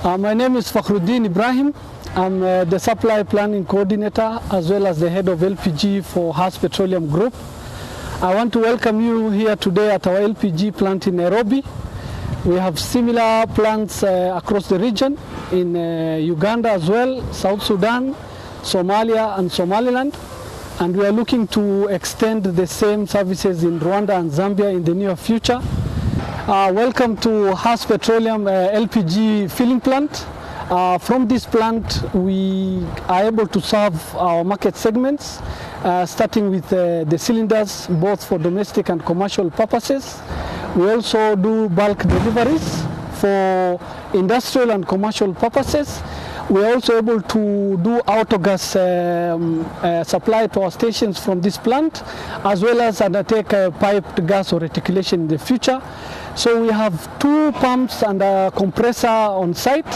My name is Fakhruddin Ibrahim. I'm the supply planning coordinator as well as the head of LPG for Haas Petroleum Group. I want to welcome you here today at our LPG plant in Nairobi. We have similar plants across the region in Uganda as well, South Sudan, Somalia and Somaliland. And we are looking to extend the same services in Rwanda and Zambia in the near future. Welcome to Haas Petroleum LPG filling plant. From this plant, we are able to serve our market segments, starting with the cylinders, both for domestic and commercial purposes. We also do bulk deliveries for industrial and commercial purposes. We are also able to do autogas supply to our stations from this plant, as well as undertake piped gas or reticulation in the future. So we have 2 pumps and a compressor on site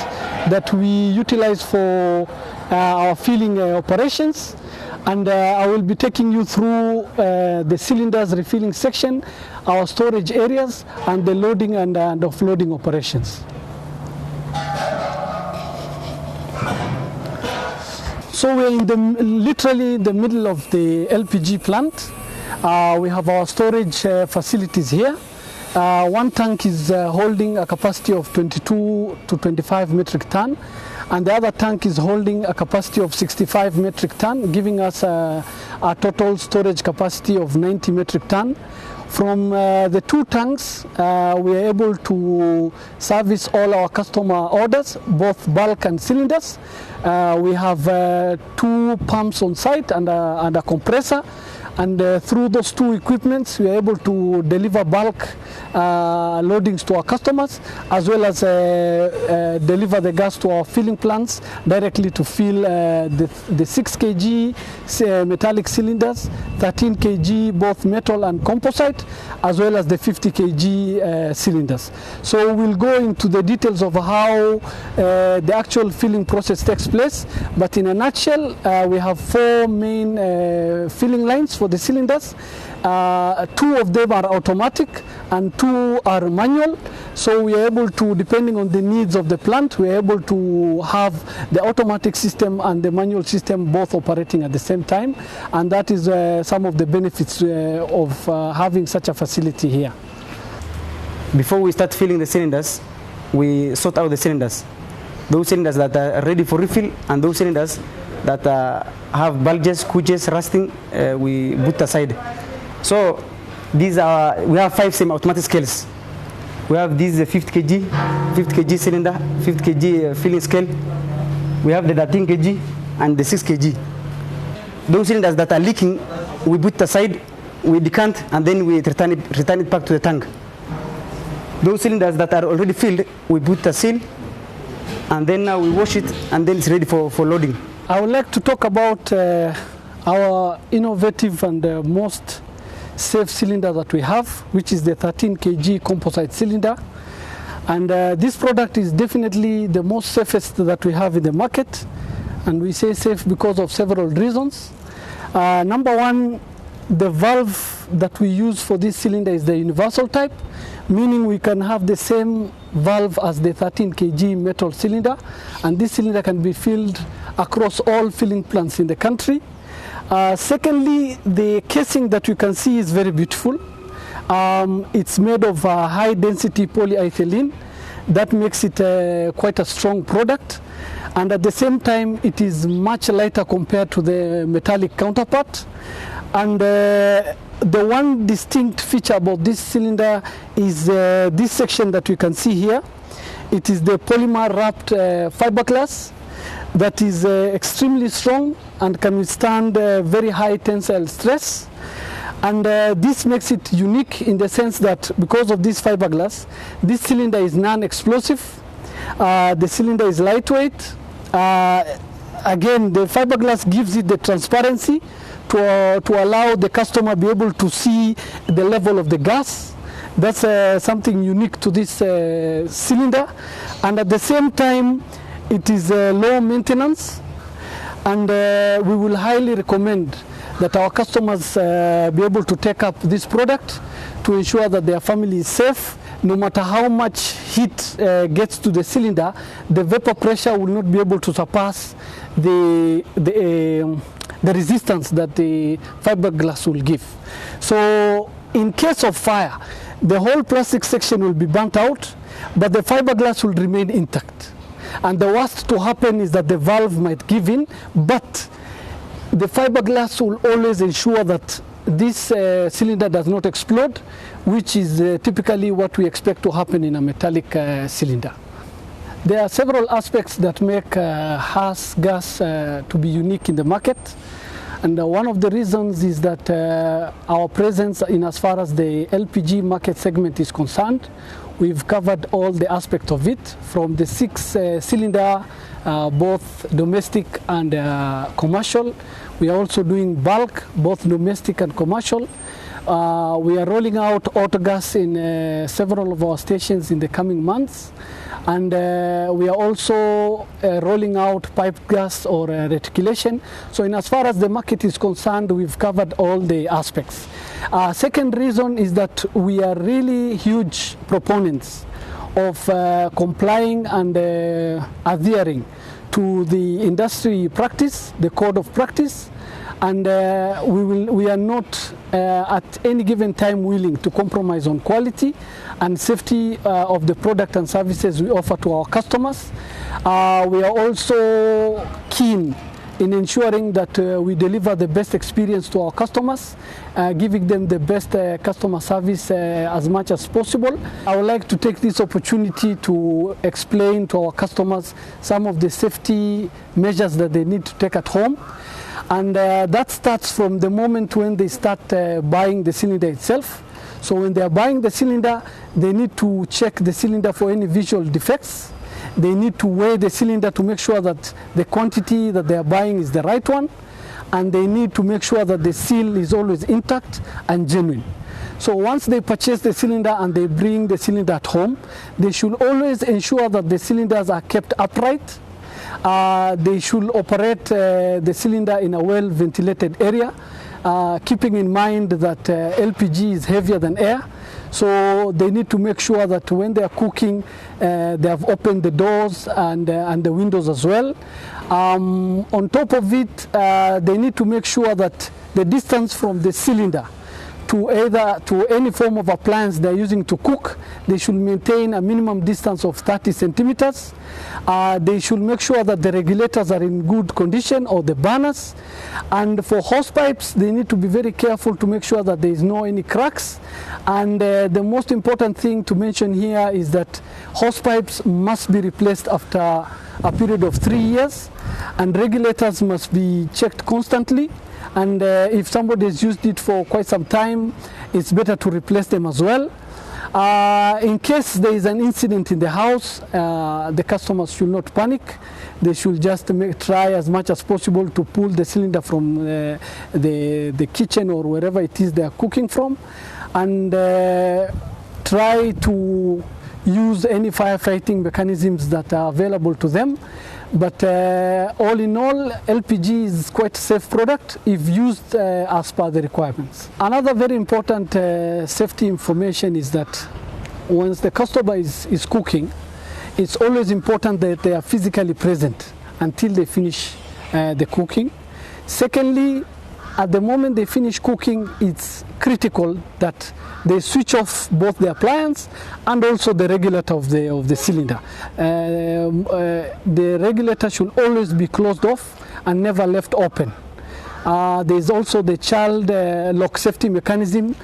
that we utilize for our filling operations. And I will be taking you through the cylinders refilling section, our storage areas, and the loading and offloading operations. So we're literally in the middle of the LPG plant. We have our storage facilities here. One tank is holding a capacity of 22 to 25 metric ton, and the other tank is holding a capacity of 65 metric ton, giving us a total storage capacity of 90 metric ton. From the 2 tanks, we are able to service all our customer orders, both bulk and cylinders. We have 2 pumps on site and a compressor. And through those 2 equipments, we are able to deliver bulk loadings to our customers, as well as deliver the gas to our filling plants directly to fill the 6 kg metallic cylinders, 13 kg both metal and composite, as well as the 50 kg cylinders. So we'll go into the details of how the actual filling process takes place. But in a nutshell, we have 4 main filling lines for the cylinders. 2 of them are automatic and 2 are manual. So we are able to, depending on the needs of the plant, we are able to have the automatic system and the manual system both operating at the same time. And that is some of the benefits of having such a facility here. Before we start filling the cylinders, we sort out the cylinders. Those cylinders that are ready for refill and those cylinders that have bulges, quenches, rusting, we put aside. So these are, we have 5 semi-automatic scales. We have these 50 kg cylinder, 50 kg filling scale. We have the 13 kg and the 6 kg. Those cylinders that are leaking, we put aside, we decant, and then we return it back to the tank. Those cylinders that are already filled, we put a seal, and then now we wash it, and then it's ready for loading. I would like to talk about our innovative and most safe cylinder that we have, which is the 13 kg composite cylinder. And this product is definitely the most safest that we have in the market. And we say safe because of several reasons. Number one, the valve that we use for this cylinder is the universal type, meaning we can have the same valve as the 13 kg metal cylinder, and this cylinder can be filled across all filling plants in the country. Secondly, the casing that you can see is very beautiful. It's made of high density polyethylene. That makes it quite a strong product, and at the same time it is much lighter compared to the metallic counterpart. And the one distinct feature about this cylinder is this section that you can see here. It is the polymer wrapped fiberglass that is extremely strong and can withstand very high tensile stress. And this makes it unique in the sense that because of this fiberglass, this cylinder is non-explosive. The cylinder is lightweight. Again, the fiberglass gives it the transparency to allow the customer be able to see the level of the gas. That's something unique to this cylinder. And at the same time, it is low maintenance, and we will highly recommend that our customers be able to take up this product to ensure that their family is safe, no matter how much heat gets to the cylinder, the vapor pressure will not be able to surpass the resistance that the fiberglass will give. So in case of fire, the whole plastic section will be burnt out, but the fiberglass will remain intact. And the worst to happen is that the valve might give in, but the fiberglass will always ensure that this cylinder does not explode, which is typically what we expect to happen in a metallic cylinder. There are several aspects that make Haas gas to be unique in the market. And one of the reasons is that our presence in as far as the LPG market segment is concerned. We've covered all the aspects of it, from the 6-cylinder, both domestic and commercial. We are also doing bulk, both domestic and commercial. We are rolling out autogas in several of our stations in the coming months. And we are also rolling out pipe gas or reticulation. So in as far as the market is concerned, we've covered all the aspects. Second reason is that we are really huge proponents of complying and adhering to the industry practice, the code of practice. And we are not at any given time willing to compromise on quality and safety of the product and services we offer to our customers. We are also keen in ensuring that we deliver the best experience to our customers, giving them the best customer service as much as possible. I would like to take this opportunity to explain to our customers some of the safety measures that they need to take at home. And that starts from the moment when they start buying the cylinder itself. So when they are buying the cylinder, they need to check the cylinder for any visual defects. They need to weigh the cylinder to make sure that the quantity that they are buying is the right one. And they need to make sure that the seal is always intact and genuine. So once they purchase the cylinder and they bring the cylinder at home, they should always ensure that the cylinders are kept upright. They should operate the cylinder in a well-ventilated area, keeping in mind that LPG is heavier than air. So they need to make sure that when they are cooking, they have opened the doors and the windows as well. On top of it, they need to make sure that the distance from the cylinder to any form of appliance they're using to cook, they should maintain a minimum distance of 30 centimeters. They should make sure that the regulators are in good condition, or the burners. And for hose pipes, they need to be very careful to make sure that there is no any cracks. And the most important thing to mention here is that hose pipes must be replaced after a period of 3 years, and regulators must be checked constantly. And if somebody has used it for quite some time, it's better to replace them as well. In case there is an incident in the house, the customers should not panic. They should just try as much as possible to pull the cylinder from the kitchen or wherever it is they are cooking from, and try to use any firefighting mechanisms that are available to them. But all in all, LPG is quite a safe product if used as per the requirements. Another very important safety information is that once the customer is cooking, it's always important that they are physically present until they finish the cooking. Secondly, at the moment they finish cooking, it's critical that they switch off both the appliance and also the regulator of the cylinder. The regulator should always be closed off and never left open. There is also the child lock safety mechanism,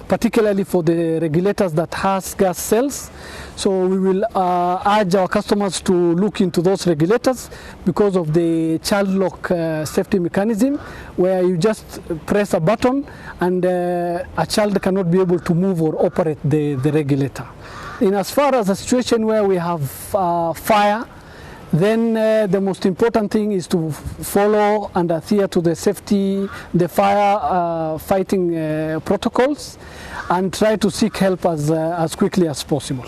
particularly for the regulators that has gas cells. So we will urge our customers to look into those regulators because of the child lock safety mechanism, where you just press a button and a child cannot be able to move or operate the regulator. In as far as a situation where we have fire, then the most important thing is to follow and adhere to the safety, the fire fighting protocols, and try to seek help as quickly as possible.